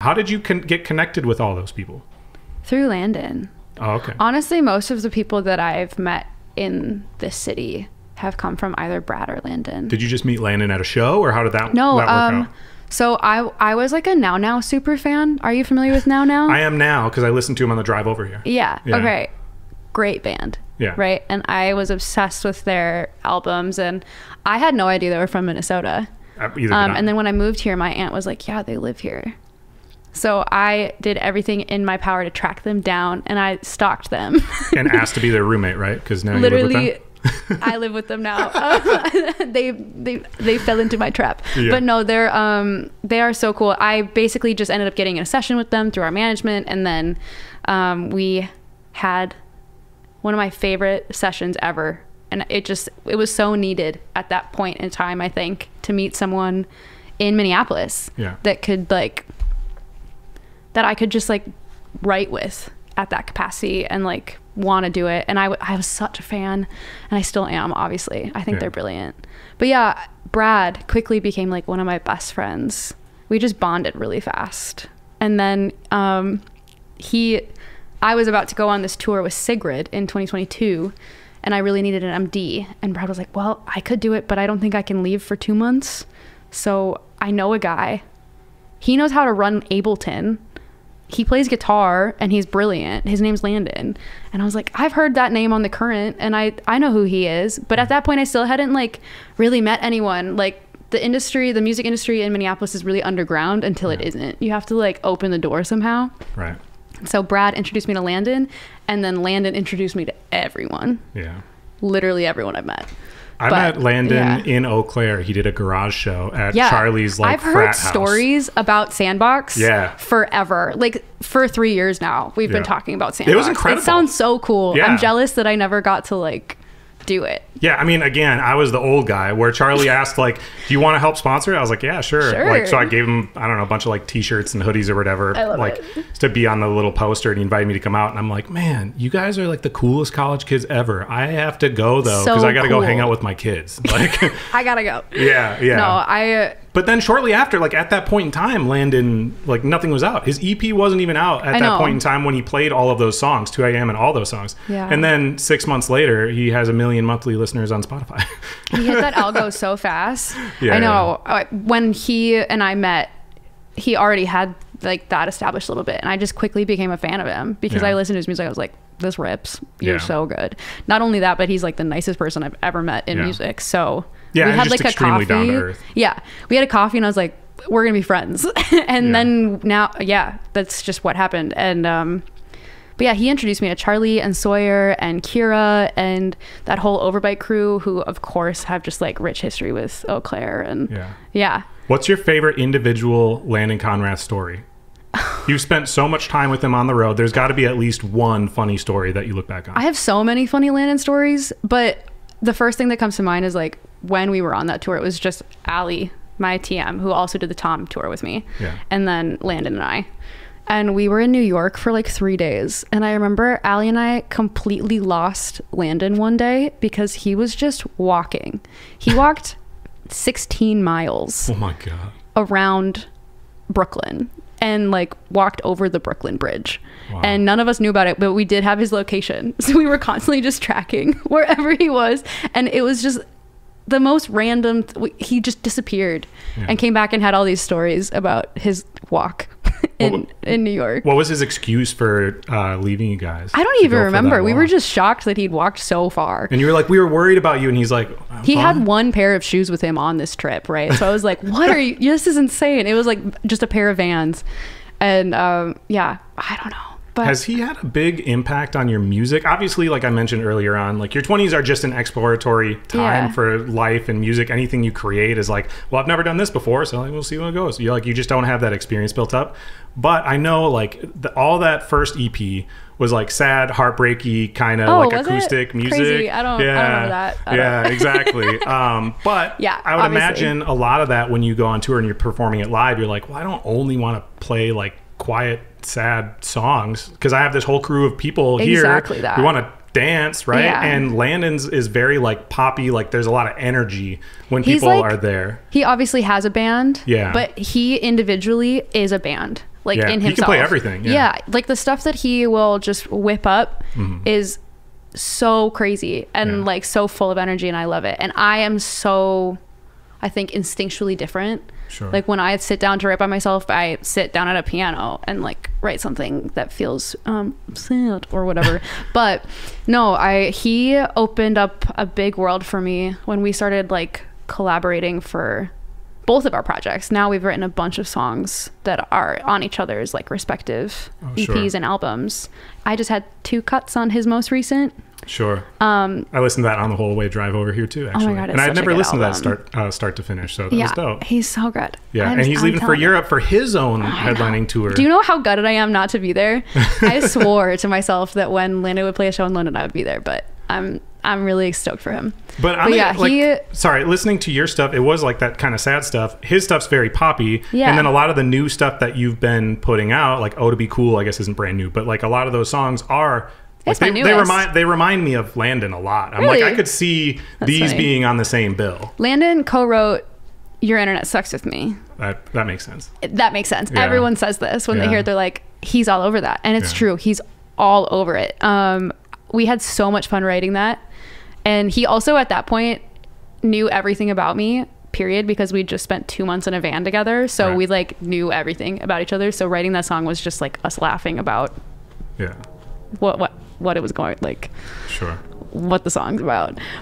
How did you get connected with all those people? Through Landon. Oh, okay. Honestly, most of the people that I've met in this city have come from either Brad or Landon. Did you just meet Landon at a show, or how did that, no, that work out? So I was like a Now Now super fan. Are you familiar with Now Now? I am now, because I listened to him on the drive over here. Yeah. Okay. Great band. Yeah. Right. And I was obsessed with their albums, and I had no idea they were from Minnesota. And then when I moved here, my aunt was like, yeah, they live here. So I did everything in my power to track them down, and I stalked them. And asked to be their roommate, right? Because now literally, you live with them? I live with them now. They fell into my trap. Yeah. But no, they are so cool. I basically just ended up getting in a session with them through our management, and then we had one of my favorite sessions ever. And it was so needed at that point in time, I think, to meet someone in Minneapolis that could that I could just like write with at that capacity and like want to do it. And I was such a fan, and I still am, obviously. I think they're brilliant. But yeah, Brad quickly became like one of my best friends. We just bonded really fast. And then I was about to go on this tour with Sigrid in 2022, and I really needed an MD. And Brad was like, well, I could do it, but I don't think I can leave for 2 months. So I know a guy. He knows how to run Ableton. He plays guitar, and he's brilliant. His name's Landon. And I was like, I've heard that name on The Current, and I know who he is. But at that point, I still hadn't like really met anyone. Like the music industry in Minneapolis is really underground until it isn't. You have to like open the door somehow. Right. So Brad introduced me to Landon, and then Landon introduced me to everyone. Yeah. Literally everyone I've met. I met Landon in Eau Claire. He did a garage show at Charlie's like frat house. I've heard stories about Sandbox forever. Like for 3 years now, we've been talking about Sandbox. It was incredible. It sounds so cool. Yeah. I'm jealous that I never got to like do it. Yeah, I mean, again, I was the old guy where Charlie asked like, do you want to help sponsor it? I was like, yeah, sure. Like, so I gave him, I don't know, a bunch of like t-shirts and hoodies or whatever, like to be on the little poster, and he invited me to come out, and I'm like, man, you guys are like the coolest college kids ever. I have to go though, because I got to go hang out with my kids. Like, I gotta go. Yeah. No, but then shortly after, like at that point in time, Landon, like nothing was out. His EP wasn't even out at that point in time when he played all of those songs, 2 a.m. and all those songs. Yeah. And then 6 months later, he has 1 million monthly listeners on Spotify. He hit that algo so fast. I know. When he and I met, he already had like that established a little bit, and I just quickly became a fan of him because I listened to his music. I was like, this rips. You're so good. Not only that, but he's like the nicest person I've ever met in music. So we had like a coffee. Down to earth. Yeah, we had a coffee, and I was like, we're gonna be friends. And then now, that's just what happened. And but yeah, he introduced me to Charlie and Sawyer and Kira and that whole Overbite crew, who of course have just like rich history with Eau Claire. And What's your favorite individual Landon Conrath story? You've spent so much time with him on the road. There's got to be at least one funny story that you look back on. I have so many funny Landon stories, but the first thing that comes to mind is like when we were on that tour, it was just Allie, my TM, who also did the Tom tour with me, and then Landon and I. And we were in New York for like 3 days. And I remember Allie and I completely lost Landon one day because he was just walking. He walked 16 miles. Oh my God. Around Brooklyn, and like walked over the Brooklyn Bridge. Wow. And none of us knew about it, but we did have his location. So we were constantly just tracking wherever he was. And it was just the most random. He just disappeared and came back and had all these stories about his walk in New York. What was his excuse for leaving you guys? I don't even remember. We were just shocked that he'd walked so far. And you were like, we were worried about you. And he's like, he had one pair of shoes with him on this trip, right? So I was like, what are you? This is insane. It was like just a pair of Vans. And I don't know. But has he had a big impact on your music? Obviously, like I mentioned earlier on, like your 20s are just an exploratory time for life and music. Anything you create is like, well, I've never done this before, so like, we'll see how it goes. You just don't have that experience built up. But I know like all that first EP was like sad, heartbreaky, kind of like acoustic music. Crazy. I don't remember that. Exactly. But I would imagine a lot of that when you go on tour and you're performing it live, you're like, well, I don't only want to play like quiet, sad songs because I have this whole crew of people here who want to dance, right? And Landon's is very like poppy, like there's a lot of energy when people are there. He obviously has a band, but he individually is a band. like in himself. He can play everything. Yeah. Like the stuff that he will just whip up is so crazy and like so full of energy, and I love it. And I am so, I think, instinctually different. Sure. Like when I sit down to write by myself, I sit down at a piano and like write something that feels sad or whatever. But no, he opened up a big world for me when we started like collaborating for both of our projects. Now we've written a bunch of songs that are on each other's like respective EPs and albums. I just had 2 cuts on his most recent. Sure. I listened to that on the whole way drive over here too, actually. Oh my God, and I'd never listened to that start to finish, so that was dope. He's so good. Yeah, and he's leaving for Europe for his own headlining tour. Do you know how gutted I am not to be there? I swore to myself that when Landon would play a show in London, I would be there, but I'm really stoked for him. But sorry, listening to your stuff, it was like that kind of sad stuff. His stuff's very poppy. Yeah. And then a lot of the new stuff that you've been putting out, like Oh to Be Cool, I guess isn't brand new, but like a lot of those songs are like they remind me of Landon a lot. I'm like, I could see these being on the same bill. Landon co-wrote Your Internet Sucks With Me. That makes sense. That makes sense. Yeah. Everyone says this when they hear it. They're like, he's all over that. And it's true. He's all over it. We had so much fun writing that. And he also at that point knew everything about me, period, because we just spent 2 months in a van together. So we like knew everything about each other. So writing that song was just like us laughing about what it was going, like, sure, what the song's about.